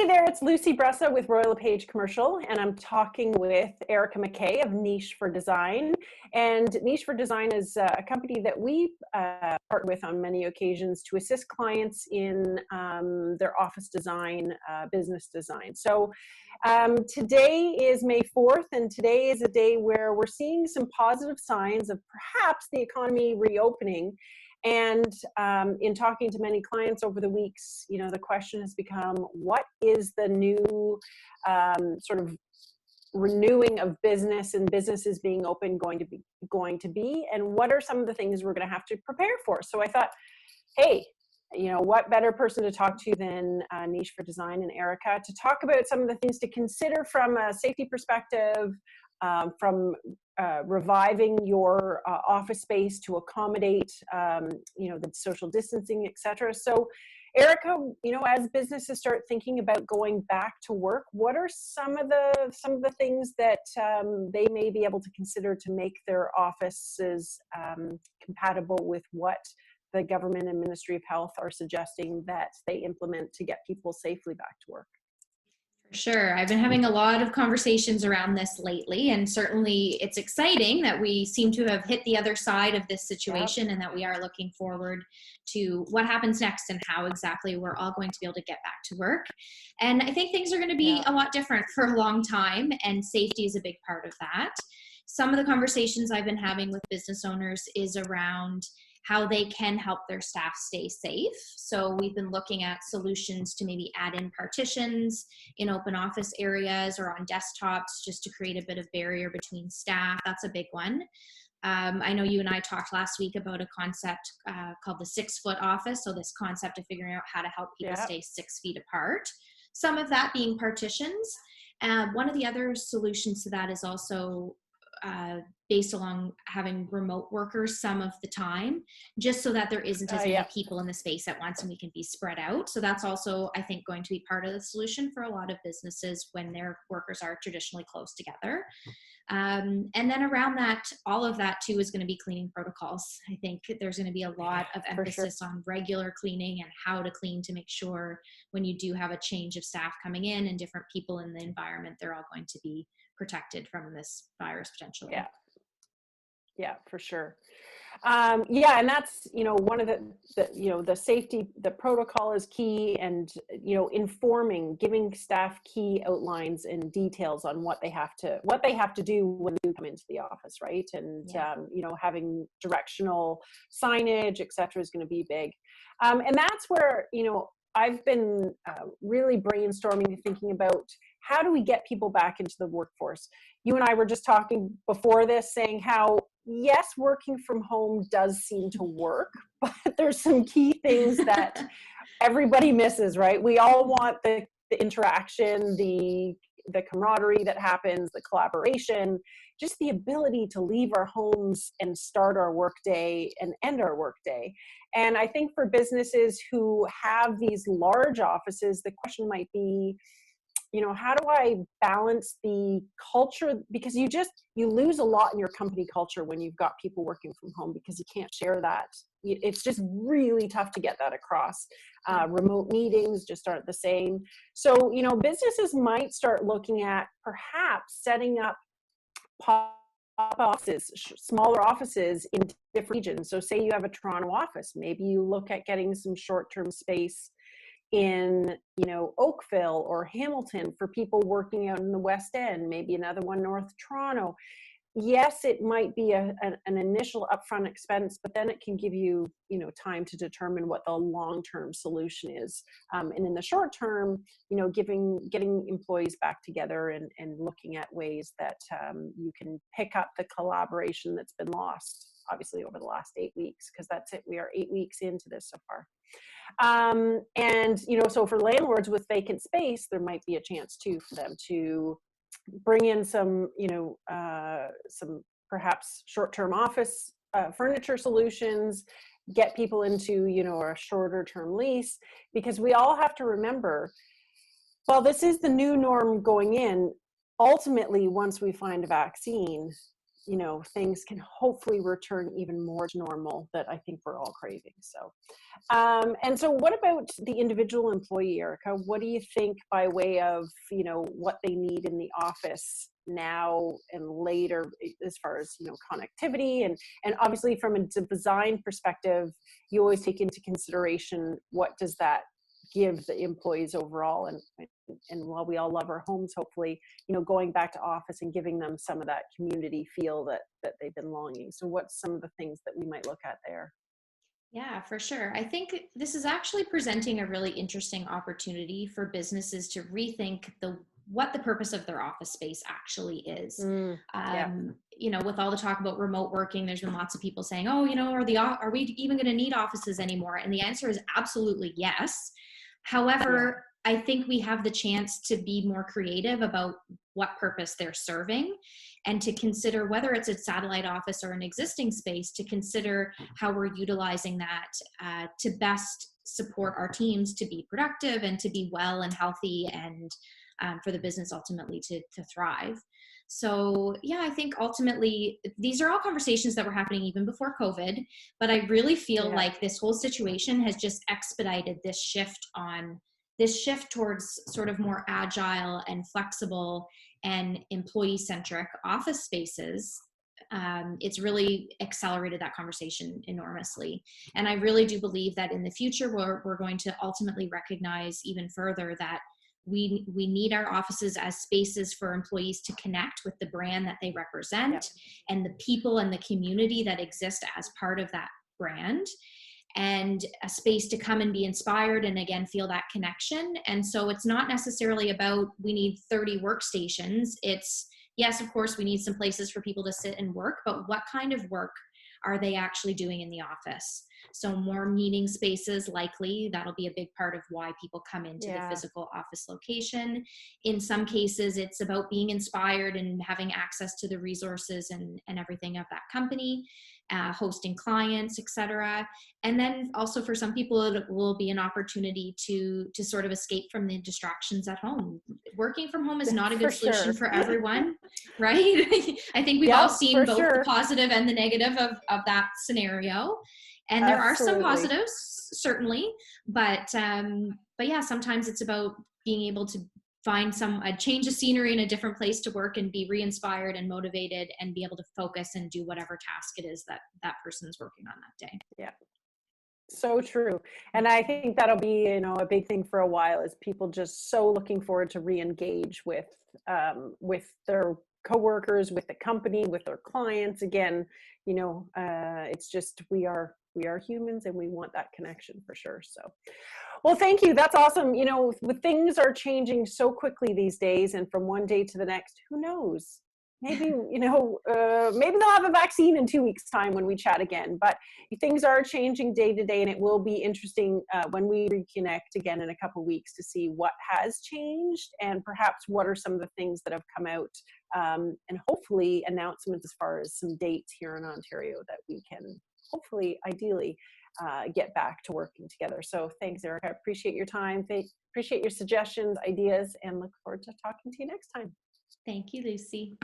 Hey there, it's Lucy Bressa with Royal LePage Commercial, and I'm talking with Erica McKay of Niche for Design. And Niche for Design is a company that we partner with on many occasions to assist clients in their office design, business design. So today is May 4th, and today is a day where we're seeing some positive signs of perhaps the economy reopening. And in talking to many clients over the weeks, you know, the question has become, what is the new sort of renewing of business and businesses being open going to be, and what are some of the things we're going to have to prepare for? So I thought, hey, you know, what better person to talk to than Niche for Design and Erica to talk about some of the things to consider from a safety perspective, from reviving your office space to accommodate, you know, the social distancing, etc. So, Erica, you know, as businesses start thinking about going back to work, what are some of the things that they may be able to consider to make their offices compatible with what the government and Ministry of Health are suggesting that they implement to get people safely back to work? Sure. I've been having a lot of conversations around this lately, and certainly it's exciting that we seem to have hit the other side of this situation. Yep. And that we are looking forward to what happens next and how exactly we're all going to be able to get back to work. And I think things are going to be a lot different for a long time, and safety is a big part of that. Some of the conversations I've been having with business owners is around how they can help their staff stay safe. So we've been looking at solutions to maybe add in partitions in open office areas or on desktops just to create a bit of barrier between staff. That's a big one. I know you and I talked last week about a concept called the 6-foot office. So this concept of figuring out how to help people stay 6 feet apart. Some of that being partitions. One of the other solutions to that is also based along having remote workers some of the time, just so that there isn't as many people in the space at once and we can be spread out. So that's also, I think, going to be part of the solution for a lot of businesses when their workers are traditionally close together. And then around that, all of that too is going to be cleaning protocols. I think there's going to be a lot of emphasis on regular cleaning and how to clean to make sure when you do have a change of staff coming in and different people in the environment, they're all going to be protected from this virus potentially. Yeah, for sure. And that's, you know, one of the safety, the protocol is key, and, you know, informing, giving staff key outlines and details on what they have to do when they come into the office, right? And, you know, having directional signage, et cetera, is going to be big. And that's where, you know, I've been really brainstorming and thinking about how do we get people back into the workforce. You and I were just talking before this, saying how, yes, working from home does seem to work, but there's some key things that everybody misses, right? We all want the interaction, the camaraderie that happens, the collaboration, just the ability to leave our homes and start our workday and end our workday. And I think for businesses who have these large offices, the question might be, you know, how do I balance the culture? Because you lose a lot in your company culture when you've got people working from home, because you can't share that. It's just really tough to get that across. Remote meetings just aren't the same. So, you know, businesses might start looking at perhaps setting up pop offices, smaller offices in different regions. So say you have a Toronto office, maybe you look at getting some short-term space in, you know, Oakville or Hamilton for people working out in the West End, maybe another one North Toronto. Yes, it might be an initial upfront expense, but then it can give you, you know, time to determine what the long-term solution is. And in the short term, you know, getting employees back together and looking at ways that you can pick up the collaboration that's been lost, obviously, over the last 8 weeks, because that's it. We are 8 weeks into this so far. And, you know, so for landlords with vacant space, there might be a chance too for them to bring in some, you know, some perhaps short-term office furniture solutions, get people into, you know, a shorter term lease, because we all have to remember, while this is the new norm going in, ultimately, once we find a vaccine, you know, things can hopefully return even more to normal that I think we're all craving. So, and so what about the individual employee, Erica? What do you think by way of, you know, what they need in the office now and later, as far as, you know, connectivity and obviously from a design perspective, you always take into consideration what does that give the employees overall, and while we all love our homes, hopefully, you know, going back to office and giving them some of that community feel that they've been longing. So what's some of the things that we might look at there? Yeah, for sure. I think this is actually presenting a really interesting opportunity for businesses to rethink what the purpose of their office space actually is. Yeah. You know, with all the talk about remote working, there's been lots of people saying, "Oh, you know, are we even going to need offices anymore?" And the answer is absolutely yes. Yeah. However, I think we have the chance to be more creative about what purpose they're serving and to consider whether it's a satellite office or an existing space, to consider how we're utilizing that to best support our teams to be productive and to be well and healthy, and for the business ultimately to thrive. So yeah, I think ultimately these are all conversations that were happening even before COVID, but I really feel Yeah. like this whole situation has just expedited this shift towards sort of more agile and flexible and employee centric office spaces. It's really accelerated that conversation enormously. And I really do believe that in the future, we're going to ultimately recognize even further that we need our offices as spaces for employees to connect with the brand that they represent, Yeah. and the people and the community that exist as part of that brand, and a space to come and be inspired and again feel that connection. And so it's not necessarily about we need 30 workstations. It's, yes, of course we need some places for people to sit and work, but what kind of work are they actually doing in the office? So more meeting spaces, likely that'll be a big part of why people come into the Yeah. physical office location. In some cases it's about being inspired and having access to the resources and everything of that company, hosting clients, etc. And then also for some people it will be an opportunity to sort of escape from the distractions at home. Working from home is not a For good solution sure. for everyone, right? I think we've all Yep, seen for both the sure. positive and the negative of that scenario, and there are some Absolutely. positives certainly, but yeah, sometimes it's about being able to find a change of scenery in a different place to work and be re-inspired and motivated and be able to focus and do whatever task it is that that person's working on that day. Yeah. So true. And I think that'll be, you know, a big thing for a while, is people just so looking forward to re-engage with their coworkers, with the company, with their clients. Again, you know, it's just we are humans and we want that connection for sure. So, well, thank you. That's awesome. You know, with things are changing so quickly these days, and from one day to the next, who knows? Maybe, you know, maybe they'll have a vaccine in 2 weeks' time when we chat again. But things are changing day to day, and it will be interesting when we reconnect again in a couple of weeks to see what has changed and perhaps what are some of the things that have come out, and hopefully announcements as far as some dates here in Ontario that we can hopefully, ideally, get back to working together. So thanks, Erica. I appreciate your time. Appreciate your suggestions, ideas, and look forward to talking to you next time. Thank you, Lucy.